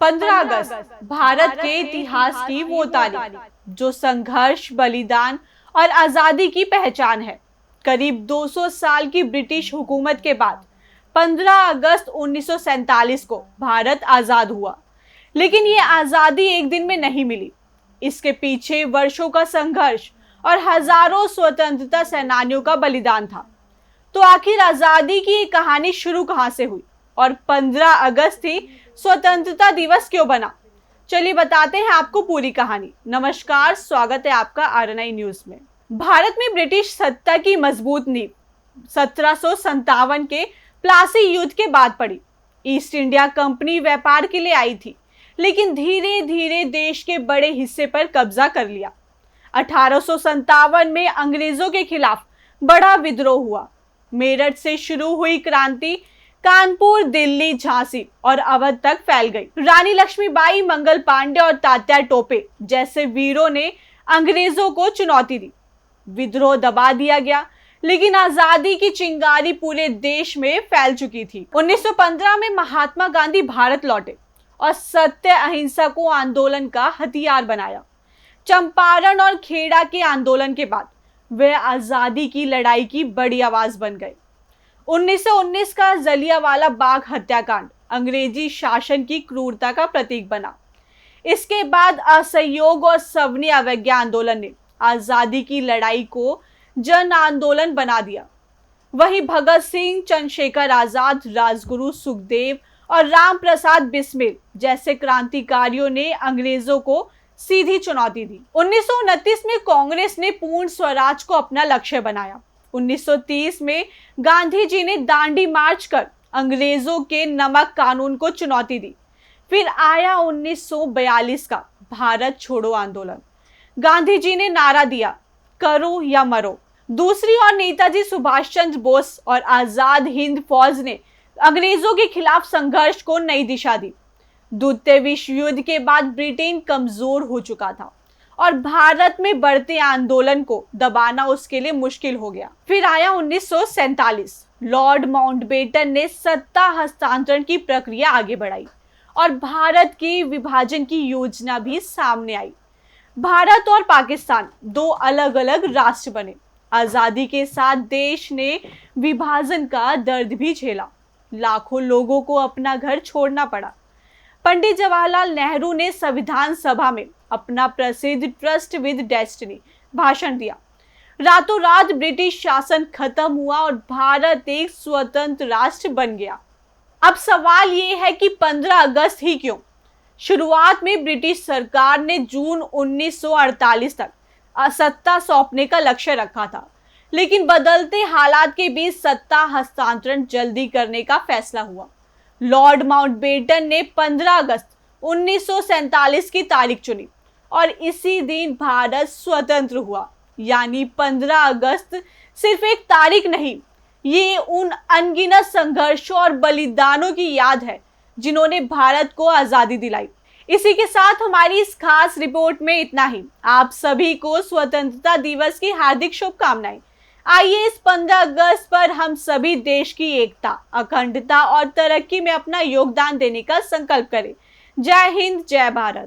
15 अगस्त भारत के इतिहास की वो तारीख जो संघर्ष, बलिदान और आजादी की पहचान है। करीब 200 साल की ब्रिटिश हुकूमत के बाद 15 अगस्त 1947 को भारत आजाद हुआ। लेकिन ये आजादी एक दिन में नहीं मिली। इसके पीछे वर्षों का संघर्ष और हजारों स्वतंत्रता सेनानियों का बलिदान था। तो आखिर आजादी की ये कहानी शुरू कहां से हुई और 15 अगस्त ही स्वतंत्रता दिवस क्यों बना? चलिए बताते हैं आपको पूरी कहानी। नमस्कार, स्वागत है आपका RNI न्यूज में। भारत में ब्रिटिश सत्ता की मजबूत नींव 1757 के प्लासी युद्ध के बाद पड़ी। ईस्ट इंडिया कंपनी व्यापार के लिए आई थी, लेकिन धीरे धीरे देश के बड़े हिस्से पर कब्जा कर लिया। 1857 में अंग्रेजों के खिलाफ बड़ा विद्रोह हुआ। मेरठ से शुरू हुई क्रांति कानपुर, दिल्ली, झांसी और अवध तक फैल गई। रानी लक्ष्मीबाई, मंगल पांडे और तात्या टोपे जैसे वीरों ने अंग्रेजों को चुनौती दी। विद्रोह दबा दिया गया, लेकिन आजादी की चिंगारी पूरे देश में फैल चुकी थी। 1915 में महात्मा गांधी भारत लौटे और सत्य अहिंसा को आंदोलन का हथियार बनाया। चंपारण और खेड़ा के आंदोलन के बाद वे आजादी की लड़ाई की बड़ी आवाज बन गए। 1919 का जलियांवाला बाग हत्याकांड अंग्रेजी शासन की क्रूरता का प्रतीक बना। इसके बाद असहयोग और सवर्ण अवज्ञा आंदोलन ने आजादी की लड़ाई को जन आंदोलन बना दिया। वहीं भगत सिंह, चंद्रशेखर आजाद, राजगुरु सुखदेव और राम प्रसाद बिस्मिल जैसे क्रांतिकारियों ने अंग्रेजों को सीधी चुनौती दी। 1929 में कांग्रेस ने पूर्ण स्वराज को अपना लक्ष्य बनाया। 1930 में गांधी जी ने दांडी मार्च कर अंग्रेजों के नमक कानून को चुनौती दी। फिर आया 1942 का भारत छोड़ो आंदोलन। गांधी जी ने नारा दिया, करो या मरो। दूसरी ओर नेताजी सुभाष चंद्र बोस और आजाद हिंद फौज ने अंग्रेजों के खिलाफ संघर्ष को नई दिशा दी। द्वितीय विश्व युद्ध के बाद ब्रिटेन कमजोर हो चुका था और भारत में बढ़ते आंदोलन को दबाना उसके लिए मुश्किल हो गया। फिर आया 1947। लॉर्ड माउंटबेटन ने सत्ता हस्तांतरण की प्रक्रिया आगे बढ़ाई और भारत की विभाजन की योजना भी सामने आई। भारत और पाकिस्तान दो अलग अलग राष्ट्र बने। आजादी के साथ देश ने विभाजन का दर्द भी झेला। लाखों लोगों को अपना घर छोड़ना पड़ा। पंडित जवाहरलाल नेहरू ने संविधान सभा में अपना प्रसिद्ध ट्रस्ट विद डेस्टिनी भाषण दिया। रातों रात ब्रिटिश शासन खत्म हुआ और भारत एक स्वतंत्र राष्ट्र बन गया। अब सवाल ये है कि 15 अगस्त ही क्यों? शुरुआत में ब्रिटिश सरकार ने जून 1948 तक सत्ता सौंपने का लक्ष्य रखा था, लेकिन बदलते हालात के बीच सत्ता हस्तांतरण जल्दी करने का फैसला हुआ। लॉर्ड माउंटबेटन ने 15 अगस्त 1947 की तारीख चुनी और इसी दिन भारत स्वतंत्र हुआ। यानी 15 अगस्त सिर्फ एक तारीख नहीं, ये उन अनगिनत संघर्षों और बलिदानों की याद है जिन्होंने भारत को आजादी दिलाई। इसी के साथ हमारी इस खास रिपोर्ट में इतना ही। आप सभी को स्वतंत्रता दिवस की हार्दिक शुभकामनाएं। आइए इस 15 अगस्त पर हम सभी देश की एकता, अखंडता और तरक्की में अपना योगदान देने का संकल्प करें। जय हिंद, जय भारत।